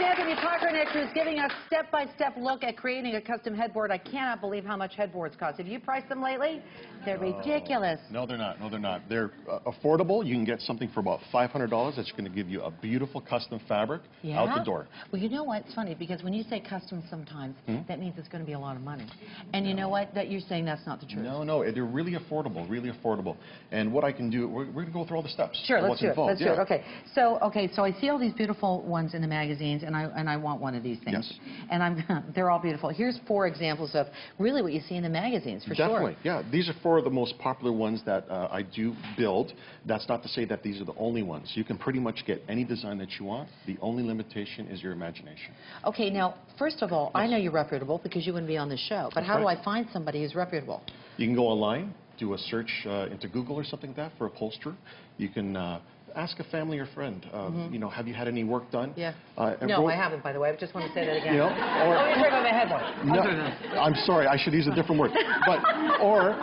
Anthony Pocrnic, who's giving us step-by-step look at creating a custom headboard. I cannot believe how much headboards cost. Have you priced them lately? They're ridiculous. No, they're not. No, they're not. They're affordable. You can get something for about $500 that's going to give you a beautiful custom fabric out the door. Well, you know what? It's funny because when you say custom sometimes, that means it's going to be a lot of money. And you know what? That you're saying that's not the truth. No, no. They're really affordable, really affordable. And what I can do, we're going to go through all the steps. Sure, let's do it. Let's do it. Okay. So I see all these beautiful ones in the magazines, and I want one of these things. Yes. And they're all beautiful. Here's 4 examples of really what you see in the magazines, for sure. Definitely, yeah. These are 4 of the most popular ones that I do build. That's not to say that these are the only ones. You can pretty much get any design that you want. The only limitation is your imagination. Okay, now, first of all, yes. I know you're reputable because you wouldn't be on this show. But how do I find somebody who's reputable? You can go online, do a search into Google or something like that for upholsterer. You can ask a family or friend, you know, have you had any work done? Yeah. No, I haven't, by the way. I just want to say that again. You know, or, oh, you're talking about my headboard. No, I'm sorry. I should use a different word. But, or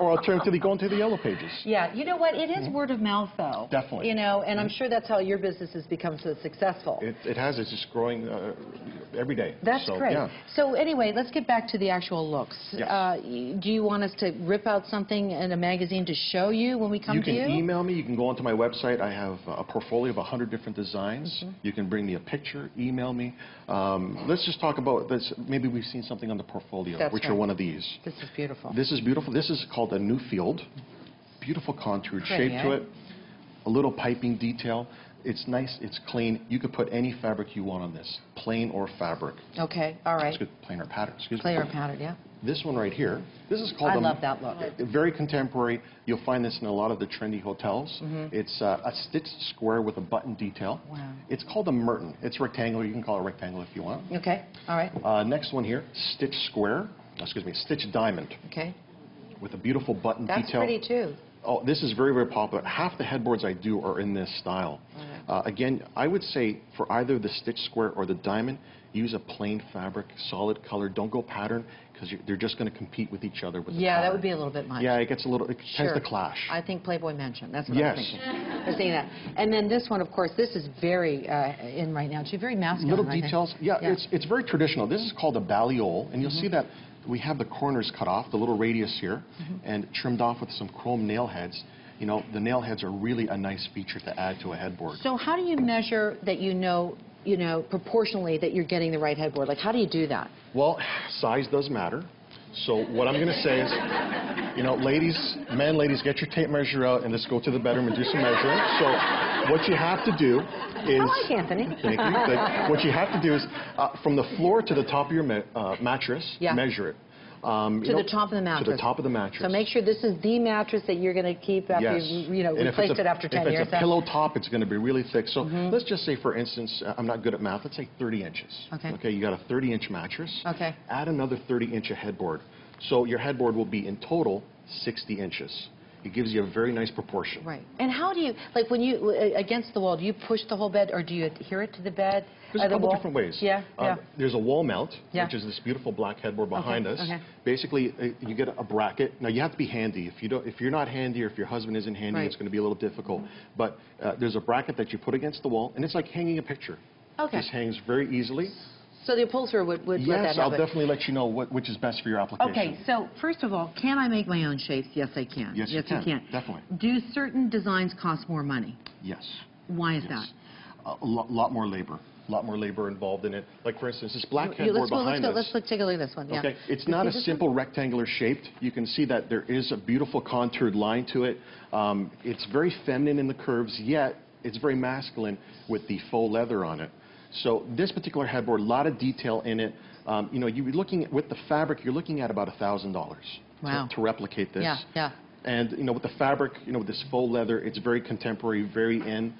alternatively, go into the yellow pages. Yeah. You know what? It is word of mouth, though. Definitely. You know, and I'm sure that's how your business has become so successful. It has. It's just growing every day. That's great. Yeah. So anyway, let's get back to the actual looks. Yes. Do you want us to rip out something in a magazine to show you when we come to you? You can email me. You can go onto my website. I have a portfolio of 100 different designs. You can bring me a picture, email me. Let's just talk about this. Maybe we've seen something on the portfolio, which are one of these. This is beautiful. This is beautiful. This is called a new field. Beautiful contoured shape to it. A little piping detail. It's nice. It's clean. You could put any fabric you want on this, plain or fabric. Okay. All right. Plain or pattern. Excuse me. Plain or pattern. Yeah. This one right here, this is called... I love that look. Very contemporary. You'll find this in a lot of the trendy hotels. It's a stitched square with a button detail. Wow. It's called a Merton. It's rectangular. You can call it rectangle if you want. Okay. All right. Next one here, stitched square. Excuse me, stitched diamond. Okay. With a beautiful button detail. That's pretty too. Oh, this is very, very popular. Half the headboards I do are in this style. Again, I would say for either the stitch square or the diamond, use a plain fabric, solid color. Don't go pattern because they're just going to compete with each other. With the pattern. That would be a little bit much. Yeah, it gets a little. It tends to clash. I think Playboy Mansion. That's what I'm thinking. I'm saying that. And then this one, of course, this is very in right now. It's very masculine. Little details. Yeah, it's very traditional. This is called a baliole, and you'll see that. We have the corners cut off, the little radius here, and trimmed off with some chrome nail heads. You know, the nail heads are really a nice feature to add to a headboard. So how do you measure that you know, proportionally that you're getting the right headboard? Like, how do you do that? Well, size does matter. So what I'm going to say is, you know, ladies, get your tape measure out and let's go to the bedroom and do some measuring. So what you have to do is... I like Anthony. Thank you. What you have to do is, from the floor to the top of your mattress, measure it. To the top of the mattress. To the top of the mattress. So make sure this is the mattress that you're going to keep after you've replaced it after 10 years. If it's a pillow top, it's going to be really thick. So let's just say, for instance, I'm not good at math. Let's say 30 inches. Okay, you got a 30-inch mattress. Okay. Add another 30-inch headboard. So your headboard will be in total 60 inches. It gives you a very nice proportion. Right. And how do you, like when you, against the wall, do you push the whole bed or do you adhere it to the bed? There's a couple different ways. There's a wall mount, which is this beautiful black headboard behind us. Basically, you get a bracket. Now, you have to be handy. If you're not handy or if your husband isn't handy, it's going to be a little difficult. But there's a bracket that you put against the wall, and it's like hanging a picture. Okay. It just hangs very easily. So the upholsterer would let that happen? Yes, I'll definitely let you know which is best for your application. Okay, so first of all, can I make my own shapes? Yes, I can. Yes, you can. Definitely. Do certain designs cost more money? Yes. Why is that? A lot more labor. A lot more labor involved in it. Like, for instance, this black headboard behind us. Let's take a look at this one. Yeah. Okay, it's not a simple rectangular shaped. You can see that there is a beautiful contoured line to it. It's very feminine in the curves, yet it's very masculine with the faux leather on it. So this particular headboard, a lot of detail in it. You know, you're looking at, with the fabric, you're looking at about $1,000 to replicate this. Yeah. And you know, with the fabric, you know, with this faux leather, it's very contemporary, very in.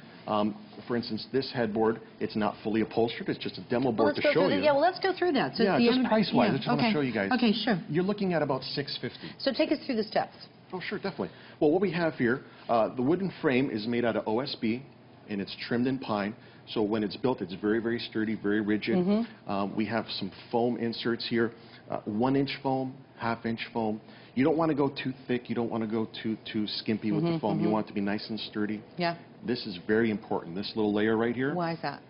For instance, this headboard, it's not fully upholstered. It's just a demo board to show you. Yeah, well, let's go through that. So just price-wise, I just want to show you guys. Okay, sure. You're looking at about $650. So take us through the steps. Oh, sure, definitely. Well, what we have here, the wooden frame is made out of OSB, and it's trimmed in pine. So when it's built, it's very, very sturdy, very rigid. We have some foam inserts here, 1-inch foam, 1/2-inch foam. You don't want to go too thick. You don't want to go too skimpy with the foam. You want it to be nice and sturdy. Yeah. This is very important. This little layer right here. Why is that?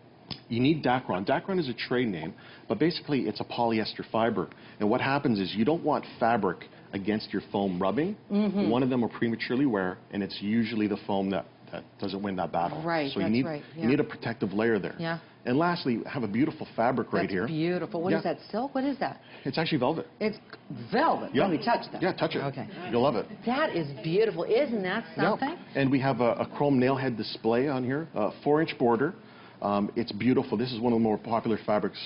You need Dacron. Dacron is a trade name, but basically it's a polyester fiber. And what happens is you don't want fabric against your foam rubbing. One of them will prematurely wear, and it's usually the foam that doesn't win that battle. Right, so that's you need, right. Yeah. You need a protective layer there. Yeah. And lastly, have a beautiful fabric right here. That's beautiful. What is that, silk? What is that? It's actually velvet. It's velvet. Yeah. Let me touch that. Yeah, touch it. Okay. You'll love it. That is beautiful. Isn't that something? Yeah. And we have a chrome nail head display on here, 4-inch border. It's beautiful. This is one of the more popular fabrics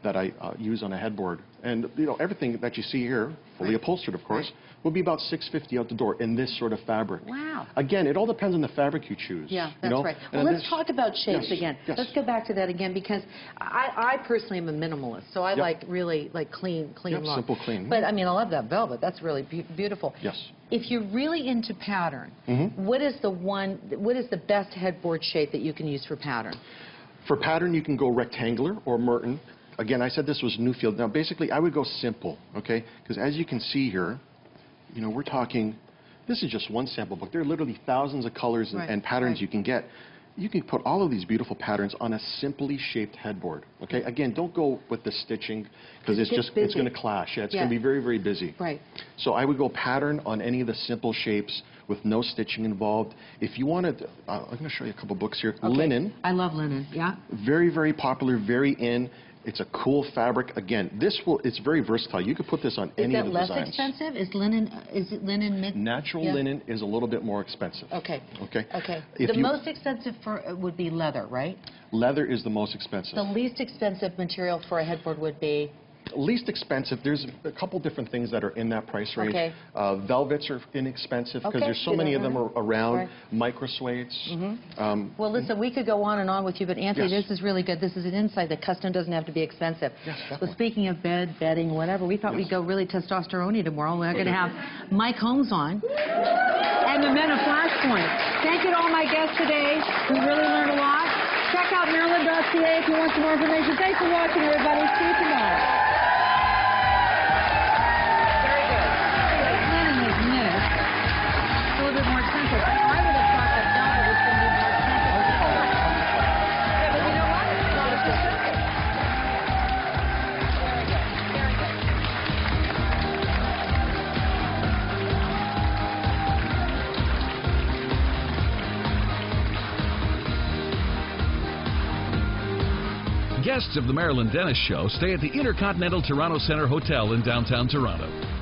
that I use on a headboard. And you know, everything that you see here, fully upholstered, of course, will be about $650 out the door in this sort of fabric. Wow. Again, it all depends on the fabric you choose. Yeah, that's right. Well, let's talk about shapes again. Yes. Let's go back to that again, because I personally am a minimalist, so I like really clean look. Simple, clean. But I mean, I love that velvet. That's really beautiful. Yes. If you're really into pattern, what is the best headboard shape that you can use for pattern? For pattern, you can go rectangular or Merton. Again, I said this was Newfield. Now, basically, I would go simple, okay? Because as you can see here, you know, we're talking, this is just one sample book. There are literally thousands of colors and patterns you can get. You can put all of these beautiful patterns on a simply shaped headboard, okay? Again, don't go with the stitching, because it's going to clash. Yeah, it's going to be very, very busy. Right. So I would go pattern on any of the simple shapes with no stitching involved. If you wanted, I'm going to show you a couple books here. Okay. Linen. I love linen, yeah. Very, very popular, very in. It's a cool fabric. Again, it's very versatile. You could put this on any of the designs. Is that less expensive? Is it linen mid? Natural linen is a little bit more expensive. Okay. Okay. Okay. The most expensive would be leather, right? Leather is the most expensive. The least expensive material for a headboard would be? Least expensive, there's a couple different things that are in that price range. Okay. Velvets are inexpensive because there's so many of them around. Right. Micro suedes. Well, listen, we could go on and on with you, but Anthony, this is really good. This is an insight that custom doesn't have to be expensive. Yes, well, speaking of bed, bedding, whatever, we thought we'd go really testosterone-y tomorrow. We're going to have Mike Holmes on and the men of Flashpoint. Thank you to all my guests today. We really learned a lot. Check out Marilyn.ca if you want some more information. Thanks for watching, everybody. See you tomorrow. Guests of the Marilyn Denis Show stay at the Intercontinental Toronto Centre Hotel in downtown Toronto.